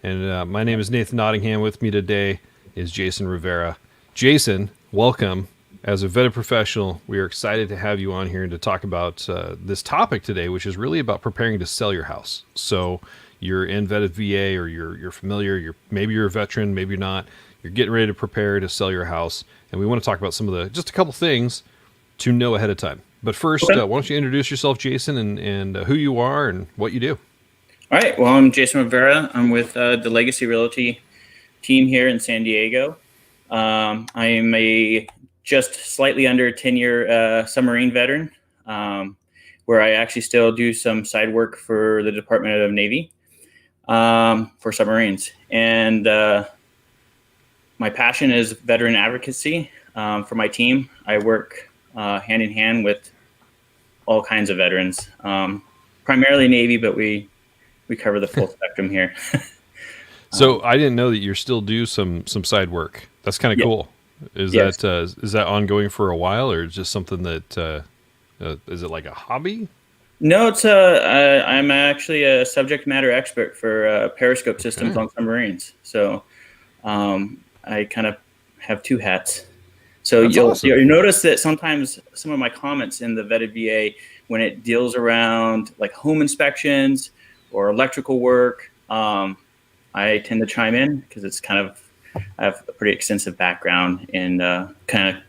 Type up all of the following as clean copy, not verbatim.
And my name is Nathan Nottingham. With me today is Jason Rivera. Jason, welcome. As a vetted professional, we are excited to have you on here and to talk about this topic today, which is really about preparing to sell your house. So you're in vetted VA, or you're familiar. Maybe you're a veteran, maybe you're not. You're getting ready to prepare to sell your house, and we want to talk about some of just a couple things to know ahead of time. But first, Okay. why don't you introduce yourself, Jason, and who you are and what you do? All right. Well, I'm Jason Rivera. I'm with the Legacy Realty team here in San Diego. I am a just slightly under 10-year submarine veteran, where I actually still do some side work for the Department of Navy for submarines. And my passion is veteran advocacy for my team. I work hand in hand with all kinds of veterans, primarily Navy, but we cover the full spectrum here. So I didn't know that you still do some side work. That's kind of Yeah. cool. Is Yes. that ongoing for a while, or just something that is it like a hobby? No, I'm actually a subject matter expert for periscope systems Okay, on submarines. So I kind of have two hats. So that's awesome. you'll notice that sometimes some of my comments in the vetted VA, when it deals around like home inspections or electrical work, I tend to chime in because I have a pretty extensive background in kind of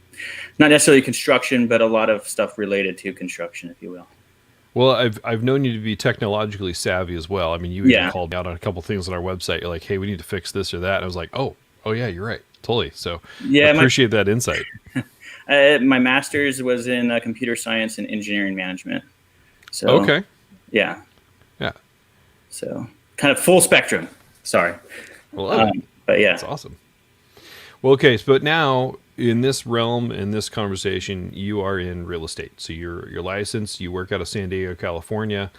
not necessarily construction, but a lot of stuff related to construction, if you will. Well, I've known you to be technologically savvy as well. I mean, you even Yeah. called me out on a couple things on our website. You're like, "Hey, we need to fix this or that." And I was like, "Oh yeah, you're right, totally." So I Yeah. appreciate that insight. My master's was in computer science and engineering management. So, Okay, yeah. yeah, So, kind of full spectrum. Sorry. I love it. But That's yeah. awesome. Well, okay, but now in this realm, in this conversation, you are in real estate. So you're licensed. You work out of San Diego, California,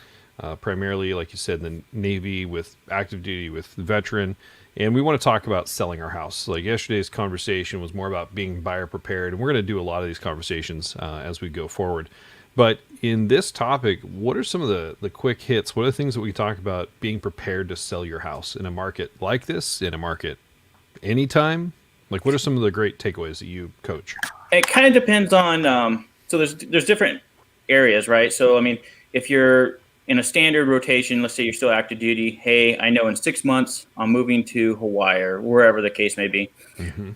primarily, like you said, in the Navy with active duty, with veteran. And we want to talk about selling our house. Like yesterday's conversation was more about being buyer prepared, and we're going to do a lot of these conversations as we go forward. But in this topic, what are some of the quick hits? What are the things that we talk about being prepared to sell your house in a market like this, in a market anytime? Like, what are some of the great takeaways that you coach? It kind of depends on so there's different areas, right? So I mean, if you're in a standard rotation, let's say you're still active duty, hey, I know in 6 months I'm moving to Hawaii or wherever the case may be. Hmm.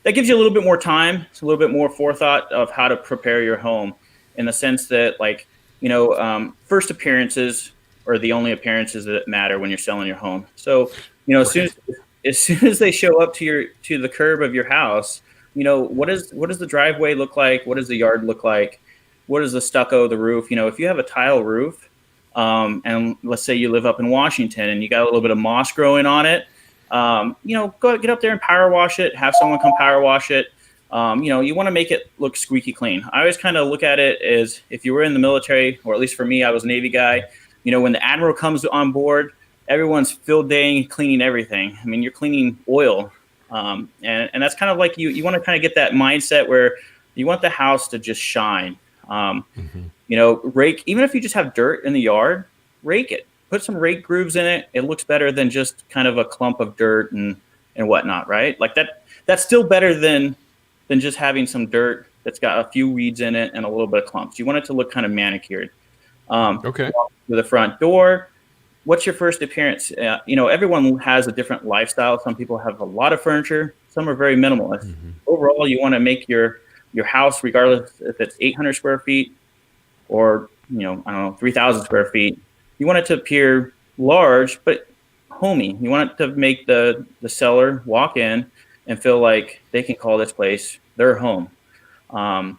That gives you a little bit more time. It's a little bit more forethought of how to prepare your home, in the sense that, like, first appearances are the only appearances that matter when you're selling your home. So, Right. as soon as they show up to the curb of your house, what does the driveway look like? What does the yard look like? What is the stucco, the roof? If you have a tile roof, and let's say you live up in Washington and you got a little bit of moss growing on it, go get up there and power wash it. Have someone come power wash it. You want to make it look squeaky clean. I always kind of look at it as, if you were in the military, or at least for me, I was a Navy guy. When the admiral comes on board, everyone's field day cleaning everything. I mean, you're cleaning oil, and that's kind of like you want to kind of get that mindset where you want the house to just shine. Um, Hmm. Rake, even if you just have dirt in the yard, rake it. Put some rake grooves in it. It looks better than just kind of a clump of dirt and whatnot, right? Like that. That's still better than just having some dirt that's got a few weeds in it and a little bit of clumps. You want it to look kind of manicured. Okay. Walk through the front door. What's your first appearance? Everyone has a different lifestyle. Some people have a lot of furniture. Some are very minimalist. Hmm. Overall, you want to make your house, regardless if it's 800 square feet or I don't know, 3,000 square feet. You want it to appear large but homey. You want it to make the seller walk in and feel like they can call this place their home. Um,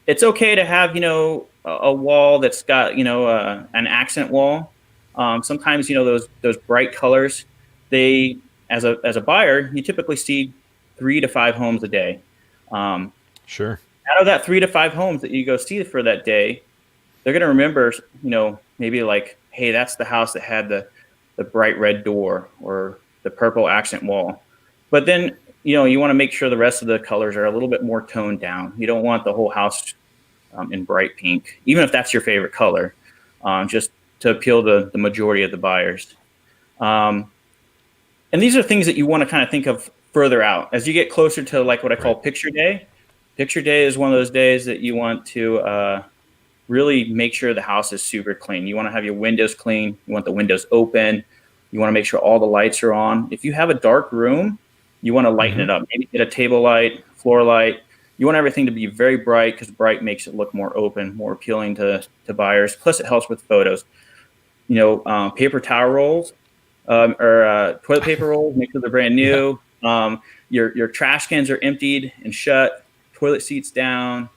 it's okay to have a wall that's got an accent wall. Sometimes those bright colors, they, as a buyer, you typically see 3 to 5 homes a day. Um, Sure. Out of that 3 to 5 homes that you go see for that day, they're going to remember, maybe like, hey, that's the house that had the bright red door or the purple accent wall. But then, you want to make sure the rest of the colors are a little bit more toned down. You don't want the whole house in bright pink, even if that's your favorite color, just to appeal to the majority of the buyers. Um, And these are things that you want to kind of think of further out as you get closer to like what I call Right. picture day. Picture day is one of those days that you want to really make sure the house is super clean. You want to have your windows clean. You want the windows open. You want to make sure all the lights are on. If you have a dark room, you want to lighten Mm-hmm. it up. Maybe get a table light, floor light. You want everything to be very bright because bright makes it look more open, more appealing to buyers. Plus, it helps with photos. Paper towel rolls or toilet paper rolls, make sure they're brand Yeah. new. Your trash cans are emptied and shut. Toilet seats down.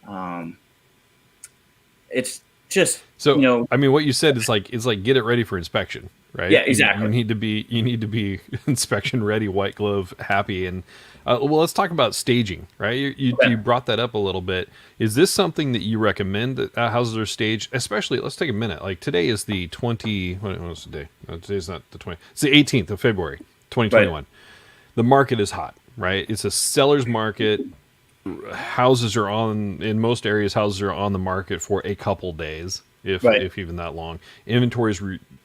Um, it's just So, I mean, what you said is like get it ready for inspection, yeah, right? You exactly. need to be inspection ready, white glove, happy, and well, let's talk about staging, right? You Okay. brought that up a little bit. Is this something that you recommend that houses are staged? Especially, let's take a minute. Like today is the 20. What's the day? No, today's not the 20. It's the 18th of February, Right. 2021. The market is hot, right? It's a seller's market. Houses are on in most areas. Houses are on the market for a couple days, Right. if even that long. Inventory is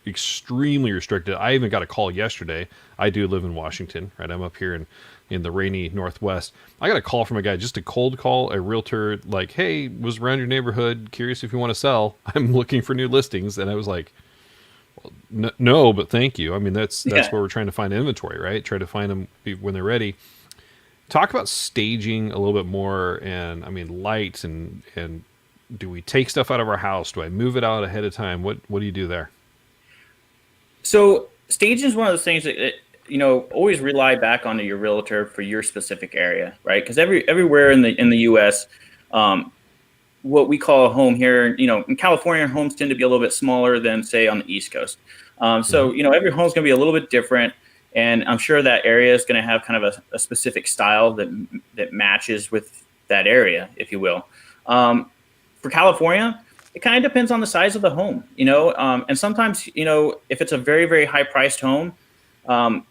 extremely restricted. I even got a call yesterday. I do live in Washington, right? I'm up here in the rainy Northwest. I got a call from a guy, just a cold call, a realtor, like, "Hey, was around your neighborhood, curious if you want to sell. I'm looking for new listings." And I was like, No, but thank you. I mean, that's Yeah. where we're trying to find inventory, right? Try to find them when they're ready. Talk about staging a little bit more, and I mean, lights and do we take stuff out of our house? Do I move it out ahead of time? What do you do there? So staging is one of those things that always rely back onto your realtor for your specific area, right? Because everywhere in the U.S. Um, what we call a home here, in California, homes tend to be a little bit smaller than say on the East Coast. Hmm. So every home's going to be a little bit different, and I'm sure that area is going to have kind of a specific style that matches with that area, if you will. For California, it kind of depends on the size of the home, and sometimes if it's a very very high priced home, um,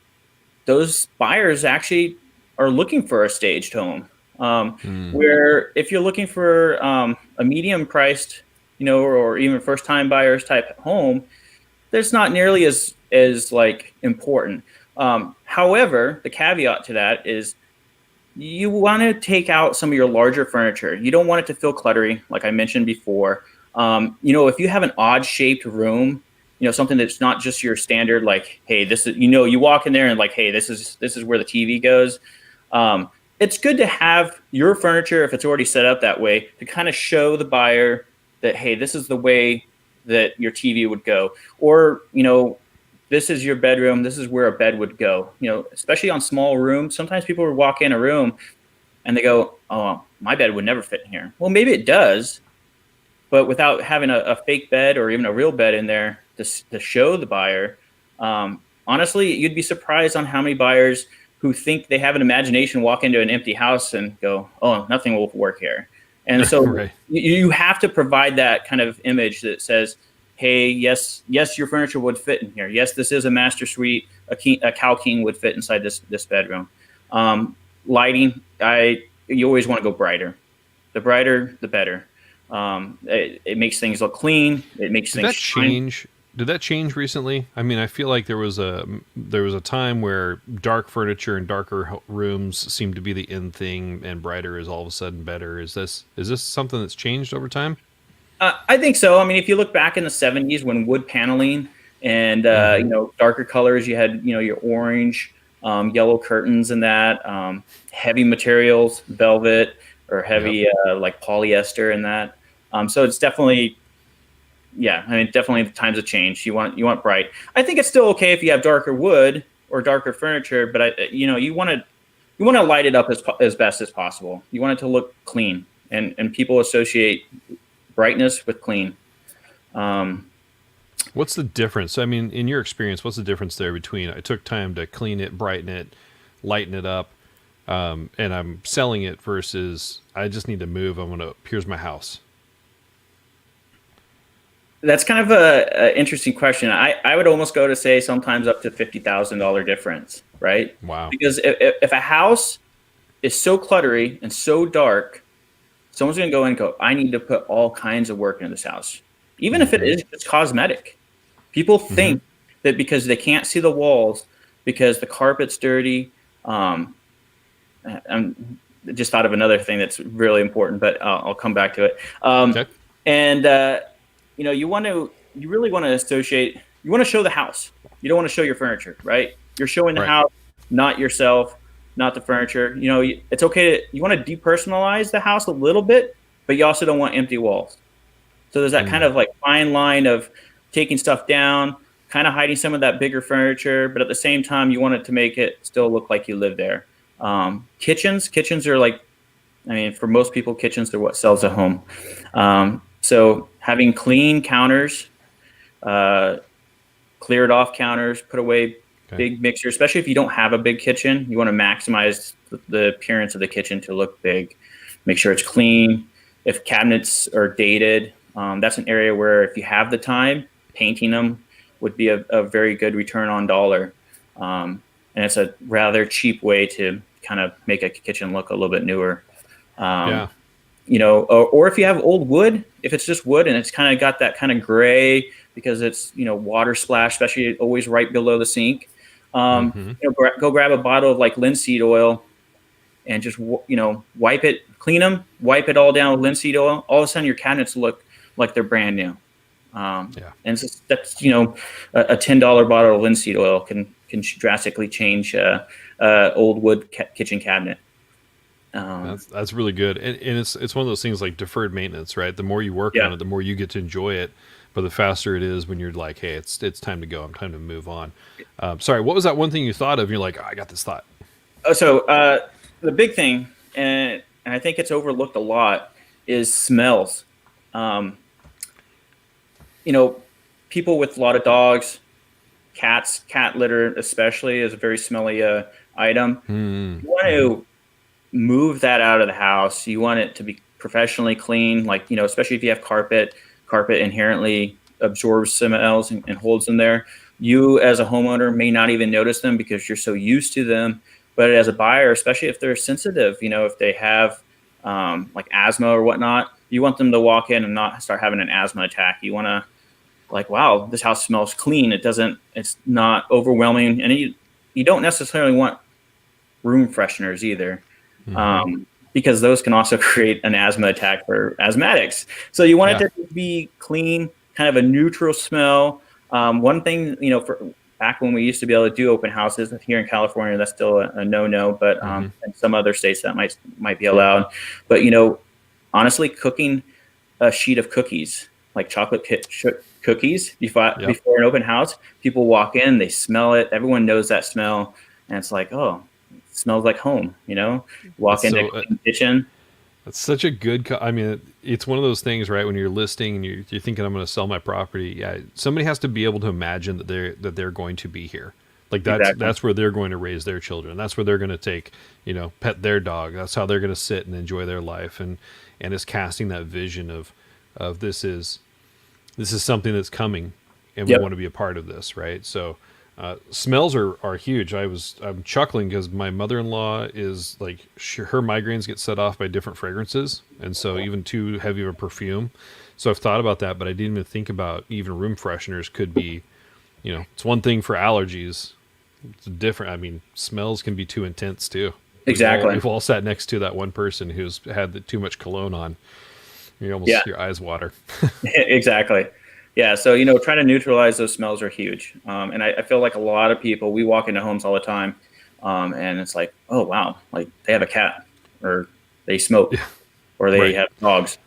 those buyers actually are looking for a staged home. Mm. Where if you're looking for a medium priced, or even first time buyers type home, that's not nearly as like important. However, the caveat to that is you want to take out some of your larger furniture. You don't want it to feel cluttery, like I mentioned before. If you have an odd shaped room, something that's not just your standard, like, hey, this is, you walk in there and like, hey, this is where the TV goes. It's good to have your furniture, if it's already set up that way, to kind of show the buyer that, hey, this is the way that your TV would go, or this is your bedroom. This is where a bed would go. Especially on small rooms. Sometimes people would walk in a room and they go, "Oh, my bed would never fit in here." Well, maybe it does, but without having a fake bed or even a real bed in there to show the buyer, honestly, you'd be surprised on how many buyers who think they have an imagination walk into an empty house and go, "Oh, nothing will work here." And so Right. you have to provide that kind of image that says, "Hey, yes, your furniture would fit in here. Yes, this is a master suite. A cow king would fit inside this bedroom." Lighting, you always want to go brighter. The brighter, the better. It makes things look clean. It makes Did things that shine. change? Did that change recently? I mean, I feel like there was a time where dark furniture and darker rooms seemed to be the in thing, and brighter is all of a sudden better. Is this something that's changed over time? I think so. I mean, if you look back in the '70s when wood paneling and Mm-hmm. darker colors, you had your orange, yellow curtains, and that heavy materials, velvet or Yep. heavy like polyester, and that. So it's definitely, yeah. I mean, definitely the times have changed. You want bright. I think it's still okay if you have darker wood or darker furniture, but you want to light it up as best as possible. You want it to look clean, and people associate brightness with clean. Um, What's the difference? I mean, in your experience, what's the difference there between I took time to clean it, brighten it, lighten it up, and I'm selling it versus I just need to move. Here's my house. that's kind of a interesting question. I would almost go to say sometimes up to $50,000 difference, right? Wow. Because if a house is so cluttery and so dark, someone's going to go in and go, I need to put all kinds of work into this house, even if it Mm-hmm. is just cosmetic. People Mm-hmm. think that because they can't see the walls, because the carpet's dirty. I'm just thought of another thing that's really important, but I'll come back to it. Okay. And you really want to associate. You want to show the house. You don't want to show your furniture, right? You're showing the Right. house, not yourself, not the furniture. It's okay you want to depersonalize the house a little bit, but you also don't want empty walls. So there's that kind of like fine line of taking stuff down, kind of hiding some of that bigger furniture, but at the same time, you want it to make it still look like you live there. Kitchens are like, I mean, for most people, kitchens are what sells a home. So having clean counters, cleared off counters, put away big mixers, especially if you don't have a big kitchen, you want to maximize the appearance of the kitchen to look big. Make sure it's clean. If cabinets are dated, that's an area where if you have the time, painting them would be a very good return on dollar. And it's a rather cheap way to kind of make a kitchen look a little bit newer. Or if you have old wood, if it's just wood and it's kind of got that kind of gray because it's, water splash, especially always right below the sink, go grab a bottle of like linseed oil and just, wipe it, clean them, wipe it all down with linseed oil. All of a sudden your cabinets look like they're brand new. And that's, a $10 bottle of linseed oil can drastically change old wood kitchen cabinet. That's really good, and it's one of those things like deferred maintenance, right? The more you work on it, the more you get to enjoy it, but the faster it is when you're like, hey, it's time to go. I'm time to move on. Sorry, what was that one thing you thought of? You're like, oh, I got this thought. So the big thing, and I think it's overlooked a lot, is smells. People with a lot of dogs, cats, cat litter especially is a very smelly item. You want to move that out of the house. You want it to be professionally clean, like, especially if you have carpet. Carpet inherently absorbs smells and holds them there. You as a homeowner may not even notice them because you're so used to them. But as a buyer, especially if they're sensitive, if they have like asthma or whatnot, you want them to walk in and not start having an asthma attack. You want to like, wow, this house smells clean. It's not overwhelming. And you don't necessarily want room fresheners either. Because those can also create an asthma attack for asthmatics. So you want it to be clean, kind of a neutral smell. One thing, for back when we used to be able to do open houses here in California, that's still a no-no, but in some other states that might be allowed. But, honestly, cooking a sheet of cookies, like chocolate cookies before an open house, people walk in, they smell it. Everyone knows that smell. And it's like, oh, smells like home, walk into the kitchen. That's such a good, it's one of those things, right? When you're listing and you're thinking, I'm going to sell my property. Yeah. Somebody has to be able to imagine that they're going to be here. Like that's where they're going to raise their children. That's where they're going to take, pet their dog. That's how they're going to sit and enjoy their life. And it's casting that vision of this is something that's coming and we want to be a part of this. Right. So, smells are huge. I'm chuckling because my mother-in-law is like, her migraines get set off by different fragrances, and so even too heavy of a perfume. So I've thought about that, but I didn't even think about even room fresheners could be, it's one thing for allergies. It's different. Smells can be too intense too. Exactly. We've all sat next to that one person who's had too much cologne on. You almost your eyes water. Exactly. Yeah, so trying to neutralize those smells are huge, and I feel like a lot of people, we walk into homes all the time, and it's like, oh wow, like they have a cat, or they smoke, or they have dogs.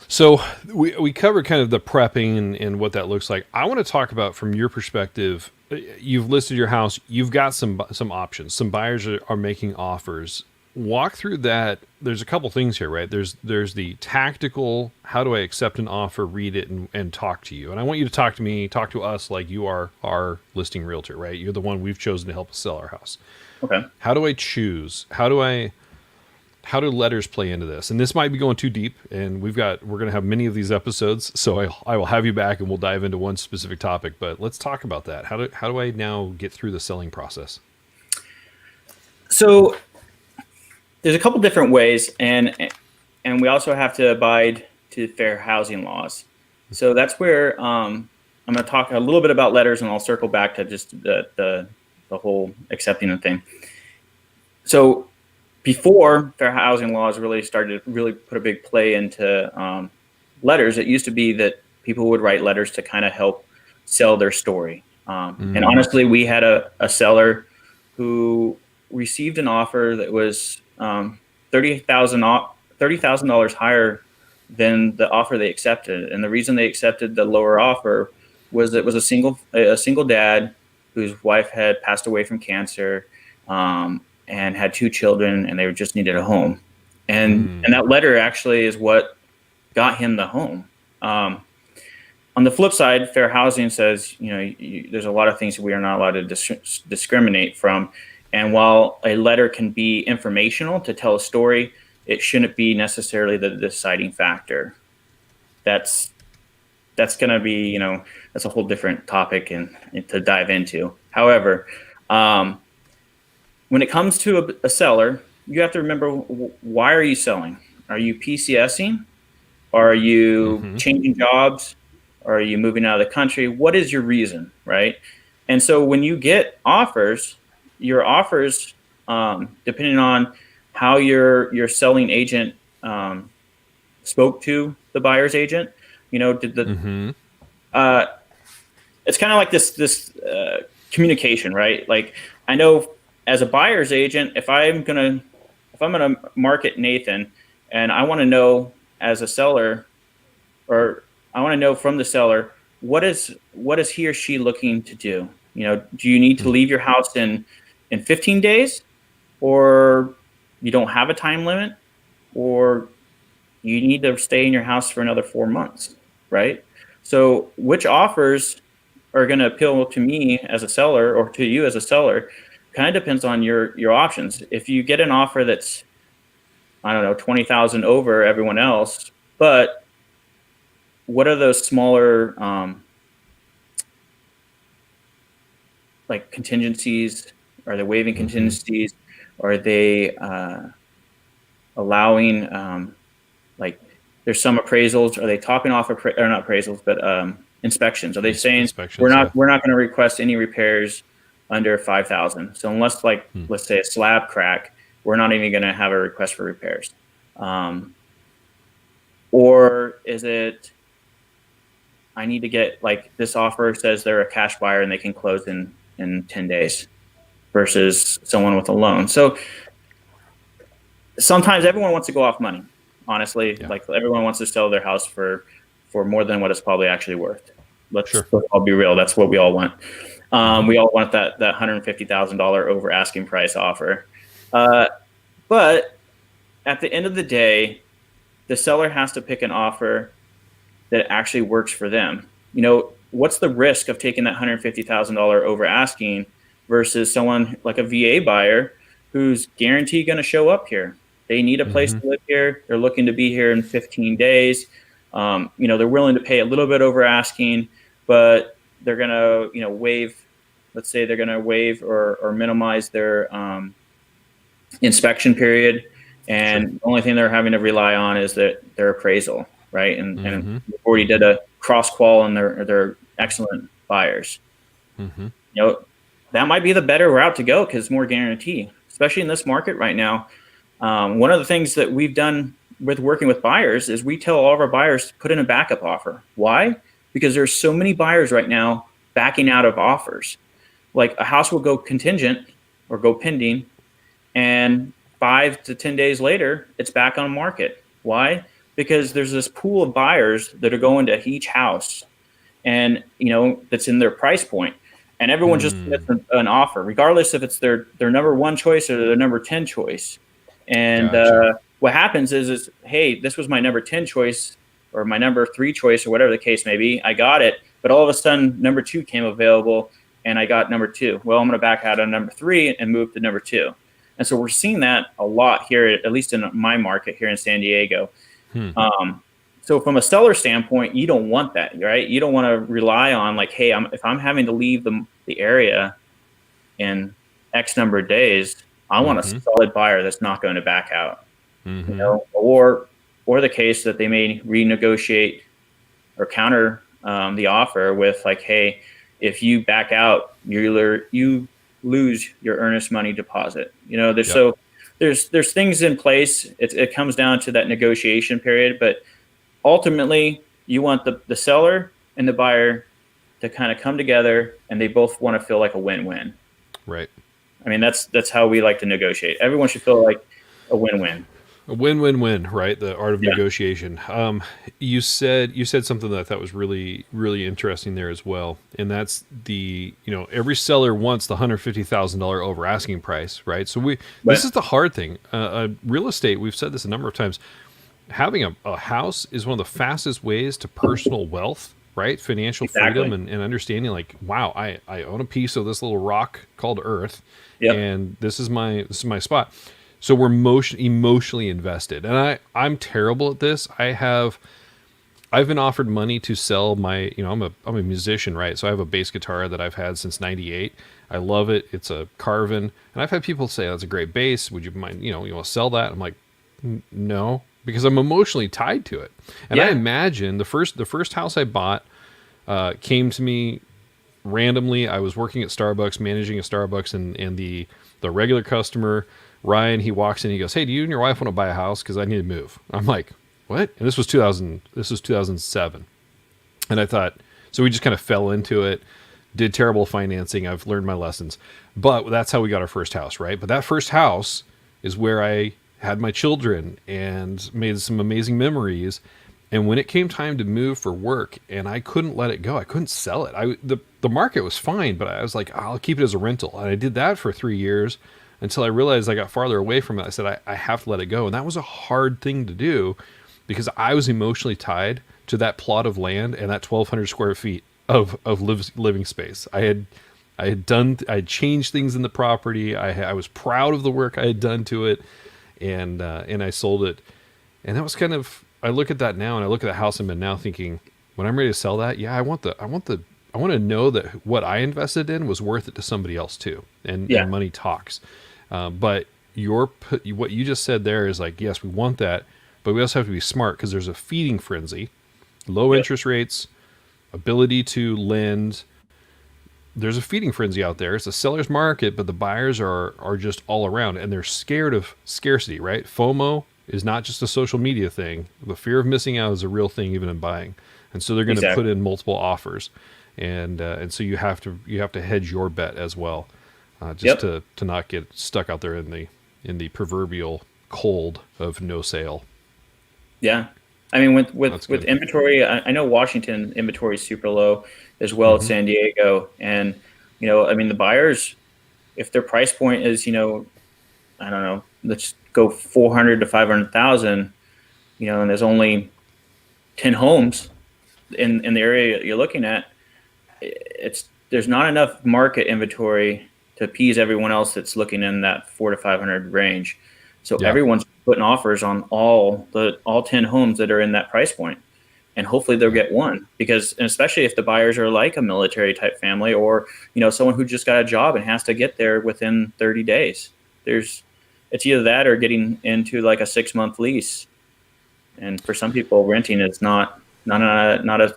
So we covered kind of the prepping and what that looks like. I want to talk about from your perspective. You've listed your house. You've got some options. Some buyers are making offers. Walk through that. There's a couple things here, right? There's the tactical, how do I accept an offer, read it, and talk to you. And I want you to talk to us like you are our listing realtor, right? You're the one we've chosen to help us sell our house. Okay. How do I choose? How do letters play into this? And this might be going too deep, and we're going to have many of these episodes, so I will have you back and we'll dive into one specific topic, but let's talk about that. How do I now get through the selling process? So there's a couple different ways, and we also have to abide to fair housing laws. So that's where I'm going to talk a little bit about letters, and I'll circle back to just the the whole accepting the thing. So before fair housing laws really started to really put a big play into letters, it used to be that people would write letters to kind of help sell their story. And honestly, we had a seller who received an offer that was $30,000 higher than the offer they accepted. And the reason they accepted the lower offer was it was a single dad whose wife had passed away from cancer, and had 2 children, and they just needed a home. And that letter actually is what got him the home. On the flip side, fair housing says, there's a lot of things we are not allowed to discriminate from. And while a letter can be informational to tell a story, it shouldn't be necessarily the deciding factor. That's going to be, that's a whole different topic and to dive into. However, when it comes to a seller, you have to remember, why are you selling? Are you PCSing? Are you changing jobs? Are you moving out of the country? What is your reason, right? And so when you get offers, your offers, depending on how your selling agent spoke to the buyer's agent, did the it's kind of like this communication, right? Like, I know as a buyer's agent, if I'm gonna market Nathan, and I want to know as a seller, or I want to know from the seller, what is he or she looking to do? Do you need to leave your house in 15 days, or you don't have a time limit, or you need to stay in your house for another 4 months, right? So which offers are going to appeal to me as a seller or to you as a seller kind of depends on your options. If you get an offer that's, I don't know, 20,000 over everyone else, but what are those smaller like contingencies? Are they waiving contingencies? Are they allowing like, there's some appraisals? Are they topping off or not appraisals, but inspections? Are they saying we're not going to request any repairs under 5,000? So unless, like, let's say a slab crack, we're not even going to have a request for repairs. Or is it, I need to get, like, this offer says they're a cash buyer and they can close in 10 days versus someone with a loan. So sometimes everyone wants to go off money, honestly. Like, everyone wants to sell their house for more than what it's probably actually worth. Let's all be real. That's what we all want. We all want that $150,000 over asking price offer. But at the end of the day, the seller has to pick an offer that actually works for them. What's the risk of taking that $150,000 over asking versus someone like a VA buyer who's guaranteed going to show up here? They need a place to live here. They're looking to be here in 15 days. They're willing to pay a little bit over asking, but they're going to, waive, let's say they're going to waive or minimize their inspection period. And the only thing they're having to rely on is their appraisal, right? And we've already did a cross qual, and they're excellent buyers. That might be the better route to go because it's more guarantee, especially in this market right now. One of the things that we've done with working with buyers is we tell all of our buyers to put in a backup offer. Why? Because there's so many buyers right now backing out of offers. Like, a house will go contingent or go pending, and 5 to 10 days later, it's back on market. Why? Because there's this pool of buyers that are going to each house, and that's in their price point, and everyone just gets an offer, regardless if it's their number 1 choice or their number 10 choice. And what happens is, hey, this was my number 10 choice or my number 3 choice or whatever the case may be. I got it, but all of a sudden number 2 came available, and I got number 2. Well, I'm going to back out on number 3 and move to number 2. And so we're seeing that a lot here, at least in my market here in San Diego. So from a seller standpoint, you don't want that, right? You don't want to rely on, like, hey, if I'm having to leave the area in X number of days, I want a solid buyer that's not going to back out. Or the case that they may renegotiate or counter the offer with, like, hey, if you back out, you lose your earnest money deposit. You know, there's Yep. so there's things in place. It comes down to that negotiation period, but ultimately you want the seller and the buyer to kind of come together, and they both want to feel like a win-win. Right. I mean, that's how we like to negotiate. Everyone should feel like a win-win. A win-win-win, right? The art of Yeah. negotiation. You said something that I thought was really really interesting there as well, and that's every seller wants the $150,000 over asking price, right? So this But is the hard thing. Real estate. We've said this a number of times. Having a house is one of the fastest ways to personal wealth, right? Financial freedom exactly. and understanding like, wow, I own a piece of this little rock called Earth, Yep. and this is my spot. So we're emotionally invested. And I'm terrible at this. I've been offered money to sell my, I'm a musician, right? So I have a bass guitar that I've had since 98. I love it. It's a Carvin. And I've had people say, that's a great bass. Would you mind, you want to sell that? I'm like, no, because I'm emotionally tied to it. And I Yeah. imagine the first house I bought came to me randomly. I was working at Starbucks, managing a Starbucks, and the regular customer, Ryan, he walks in, he goes, "Hey, do you and your wife want to buy a house? Because I need to move." I'm like, "What?" And this was 2000. This was 2007, and I thought, so we just kind of fell into it. Did terrible financing. I've learned my lessons, but that's how we got our first house, right? But that first house is where I had my children and made some amazing memories. And when it came time to move for work, and I couldn't let it go, I couldn't sell it. The market was fine, but I was like, I'll keep it as a rental, and I did that for 3 years until I realized I got farther away from it. I said I have to let it go, and that was a hard thing to do because I was emotionally tied to that plot of land and that 1,200 square feet of living space. I had changed things in the property. I was proud of the work I had done to it, and I sold it. And that was kind of, I look at that now, and I look at the house I'm in now thinking, when I'm ready to sell that, yeah, I want to know that what I invested in was worth it to somebody else too. Yeah. And money talks. But what you just said there is like, yes, we want that, but we also have to be smart because there's a feeding frenzy, low Yep. interest rates, ability to lend. There's a feeding frenzy out there. It's a seller's market, but the buyers are just all around, and they're scared of scarcity, right? FOMO is not just a social media thing. The fear of missing out is a real thing, even in buying, and so they're going to put Exactly. in multiple offers, and so you have to hedge your bet as well, just Yep. to not get stuck out there in the proverbial cold of no sale. Yeah. I mean, with That's with good. inventory, I know Washington inventory is super low as well as Hmm. San Diego, and I mean, the buyers, if their price point is, I don't know, let's go 400 to 500,000, and there's only 10 homes in the area you're looking at, there's not enough market inventory to appease everyone else that's looking in that 4 to 500 range. So Yeah. everyone's putting offers on all 10 homes that are in that price point, and hopefully they'll Yeah. get one, because, and especially if the buyers are like a military type family, or someone who just got a job and has to get there within 30 days. There's It's either that or getting into like a 6 month lease, and for some people renting is not a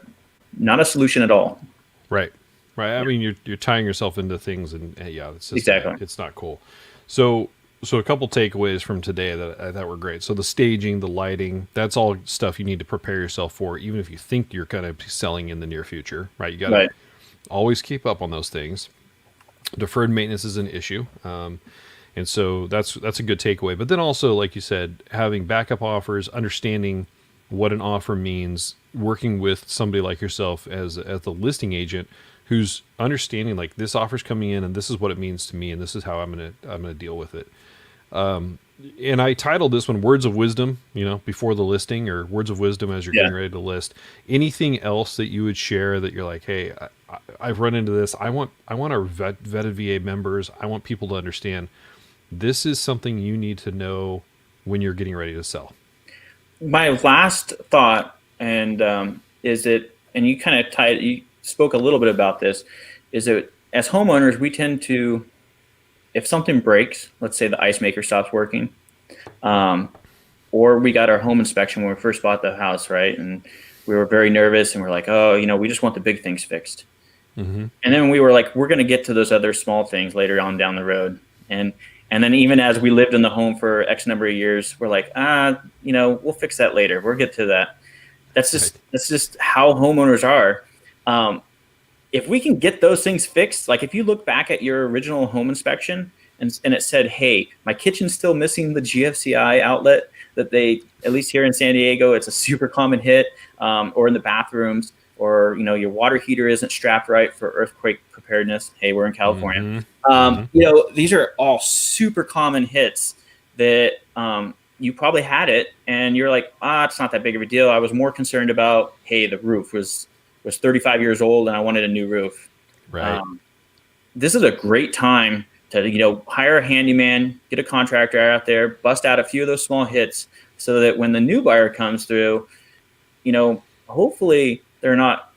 solution at all. Right. Right. I Yeah. mean, you're tying yourself into things, and yeah, it's just Exactly. it's not cool. So a couple takeaways from today that I thought were great. So the staging, the lighting, that's all stuff you need to prepare yourself for, even if you think you're going to be selling in the near future, right? You got to Right. always keep up on those things. Deferred maintenance is an issue. And so that's a good takeaway. But then also, like you said, having backup offers, understanding what an offer means, working with somebody like yourself as the listing agent who's understanding like this offer's coming in and this is what it means to me and this is how I'm gonna deal with it. And I titled this one "Words of Wisdom," before the listing, or words of wisdom as you're Yeah. getting ready to list. Anything else that you would share that you're like, hey, I've run into this. I want our vetted VA members. I want people to understand this is something you need to know when you're getting ready to sell. My last thought, and is it, and you spoke a little bit about this, is that as homeowners, we tend to, if something breaks, let's say the ice maker stops working, um, or we got our home inspection when we first bought the house, right? And we were very nervous, and we're like, oh, we just want the big things fixed. And then we were like, we're going to get to those other small things later on down the road. And then even as we lived in the home for X number of years, we're like, we'll fix that later. We'll get to that. That's just how homeowners are. If we can get those things fixed, like if you look back at your original home inspection and it said, hey, my kitchen's still missing the GFCI outlet that they, at least here in San Diego, it's a super common hit, or in the bathrooms, or, your water heater isn't strapped right for earthquake preparedness. Hey, we're in California. These are all super common hits that you probably had it and you're like, it's not that big of a deal. I was more concerned about, hey, the roof was 35 years old and I wanted a new roof. Right. This is a great time to, hire a handyman, get a contractor out there, bust out a few of those small hits so that when the new buyer comes through, hopefully they're not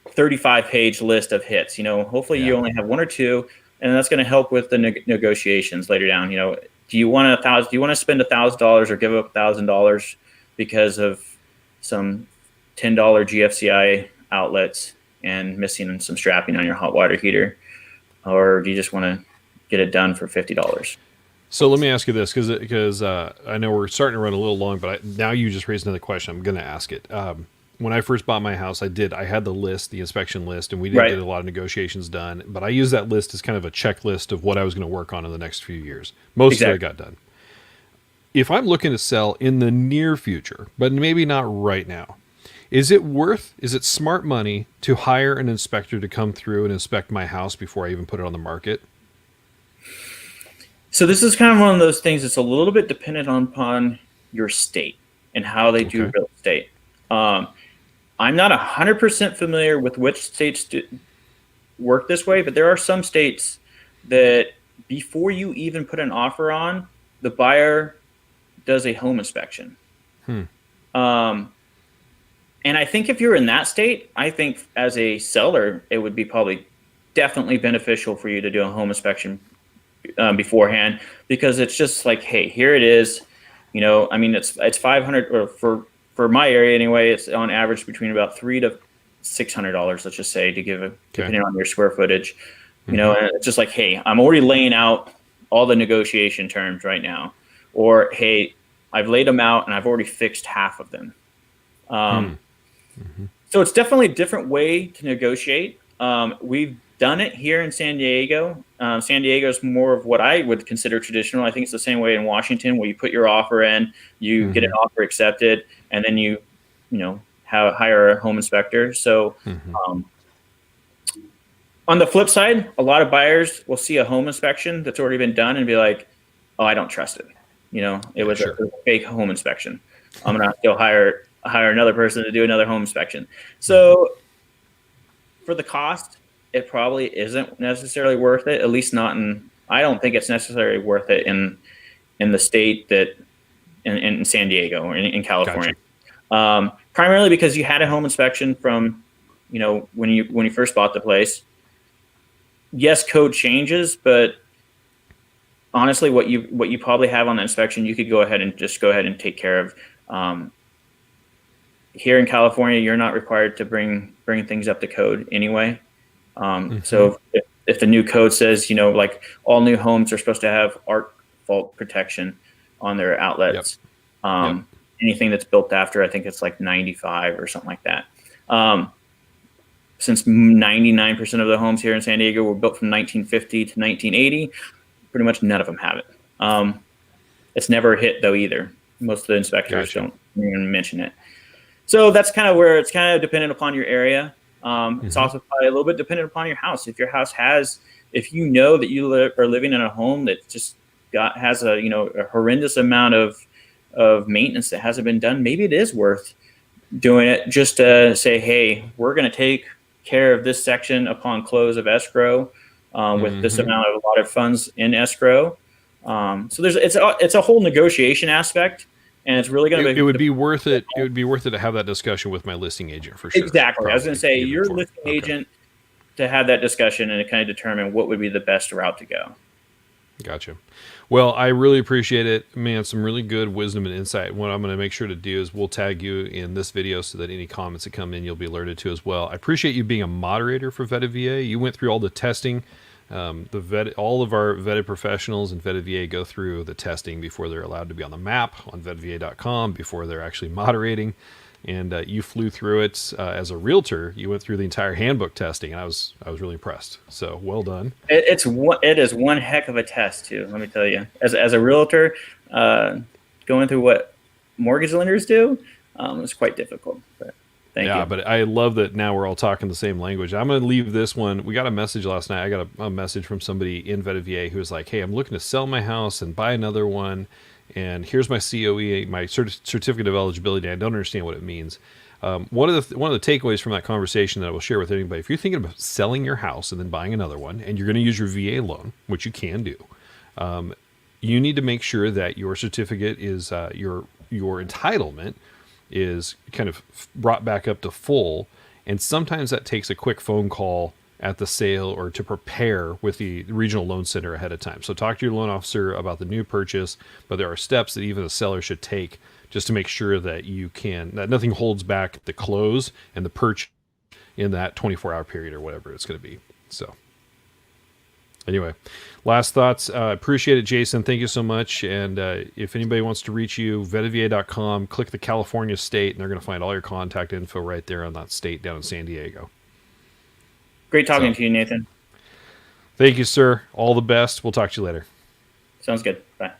35-page list of hits. Hopefully you only have one or two, and that's going to help with the negotiations later down. Do you want to spend $1,000 or give up $1,000 because of some $10 GFCI outlets and missing some strapping on your hot water heater, or do you just want to get it done for $50? So let me ask you this, because I know we're starting to run a little long, but now you just raised another question. I'm going to ask it. When I first bought my house, I had the inspection list, and we did get a lot of negotiations done. But I used that list as kind of a checklist of what I was going to work on in the next few years. Most of it got done. If I'm looking to sell in the near future, but maybe not right now, is it smart money to hire an inspector to come through and inspect my house before I even put it on the market? So this is kind of one of those things that's a little bit dependent upon your state and how they do real estate. I'm not 100% familiar with which states work this way, but there are some states that before you even put an offer on, the buyer does a home inspection. And I think if you're in that state, I think as a seller, it would be probably definitely beneficial for you to do a home inspection beforehand, because it's just like, hey, here it is. It's 500, or for my area anyway, it's on average between about $300 to $600, let's just say, to give depending on your square footage. And it's just like, hey, I'm already laying out all the negotiation terms right now, or hey, I've laid them out and I've already fixed half of them. So it's definitely a different way to negotiate. We've done it here in San Diego. San Diego is more of what I would consider traditional. I think it's the same way in Washington, where you put your offer in, you get an offer accepted, and then you hire a home inspector. So on the flip side, a lot of buyers will see a home inspection that's already been done and be like, oh, I don't trust it. It was a fake home inspection. I'm going to go hire another person to do another home inspection. So for the cost, it probably isn't necessarily worth it, at least not I don't think it's necessarily worth it in the state that in San Diego or in California. Gotcha. Primarily because you had a home inspection from, when you first bought the place. Yes, code changes, but honestly, what you probably have on the inspection, you could go ahead and take care of. Here in California, you're not required to bring things up to code anyway. So if the new code says, like all new homes are supposed to have arc fault protection on their outlets. Anything that's built after, I think it's like 95 or something like that. Since 99% of the homes here in San Diego were built from 1950 to 1980, pretty much none of them have it. It's never a hit though either. Most of the inspectors don't even mention it. So that's kind of where it's kind of dependent upon your area. It's also probably a little bit dependent upon your house. If your house if you know that you are living in a home that just has a horrendous amount of maintenance that hasn't been done, maybe it is worth doing it just to say, hey, we're going to take care of this section upon close of escrow with this amount of allotted funds in escrow. So it's a whole negotiation aspect. And it's really going to be. It would be worth it. It would be worth it to have that discussion with my listing agent for sure. Exactly. Probably. I was going to say your listing agent to have that discussion and to kind of determine what would be the best route to go. Gotcha. Well, I really appreciate it, man. Some really good wisdom and insight. What I'm going to make sure to do is we'll tag you in this video so that any comments that come in, you'll be alerted to as well. I appreciate you being a moderator for Vetted VA. You went through all the testing. All of our vetted professionals and Vetted VA go through the testing before they're allowed to be on the map on vettedva.com, before they're actually moderating. And you flew through it as a realtor. You went through the entire handbook testing, and I was really impressed. So well done. It is one heck of a test too. Let me tell you, as a realtor, going through what mortgage lenders do, is quite difficult. But thank you. But I love that now we're all talking the same language. I'm going to leave this one. We got a message last night. I got a message from somebody in Vetted VA who was like, "Hey, I'm looking to sell my house and buy another one. And here's my COE, my certificate of eligibility. I don't understand what it means." One of the takeaways from that conversation that I will share with anybody: if you're thinking about selling your house and then buying another one, and you're going to use your VA loan, which you can do, you need to make sure that your certificate is your entitlement is kind of brought back up to full. And sometimes that takes a quick phone call at the sale or to prepare with the regional loan center ahead of time. So talk to your loan officer about the new purchase, but there are steps that even a seller should take just to make sure that that nothing holds back the close and the purchase in that 24-hour period or whatever it's going to be. So anyway, last thoughts. Appreciate it, Jason. Thank you so much. And if anybody wants to reach you, vettedva.com, click the California state, and they're going to find all your contact info right there on that state down in San Diego. Great talking to you, Nathan. Thank you, sir. All the best. We'll talk to you later. Sounds good. Bye.